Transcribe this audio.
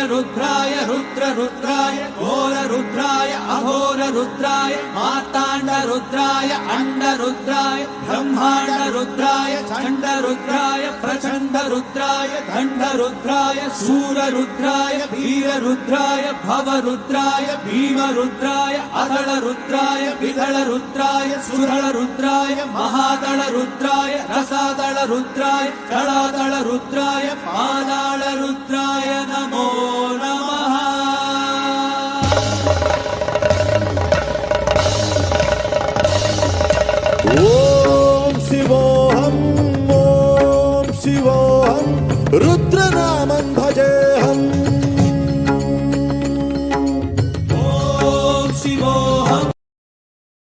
वीररुद्राय रुद्ररुद्राय घोररुद्राय अघोररुद्राय मार्ताण्डरुद्राय अण्डरुद्राय ब्रह्माण्डरुद्राय चण्डरुद्राय प्रचण्डरुद्राय दण्डरुद्राय शूररुद्राय वीररुद्राय भवरुद्राय भीमरुद्राय अदलरुद्राय विदलरुद्राय सुरलरुद्राय महादलरुद्राय रसादलरुद्राय दलादलरुद्राय पादालरुद्राय नमो नमः। ओम शिवोहम रुद्रनाम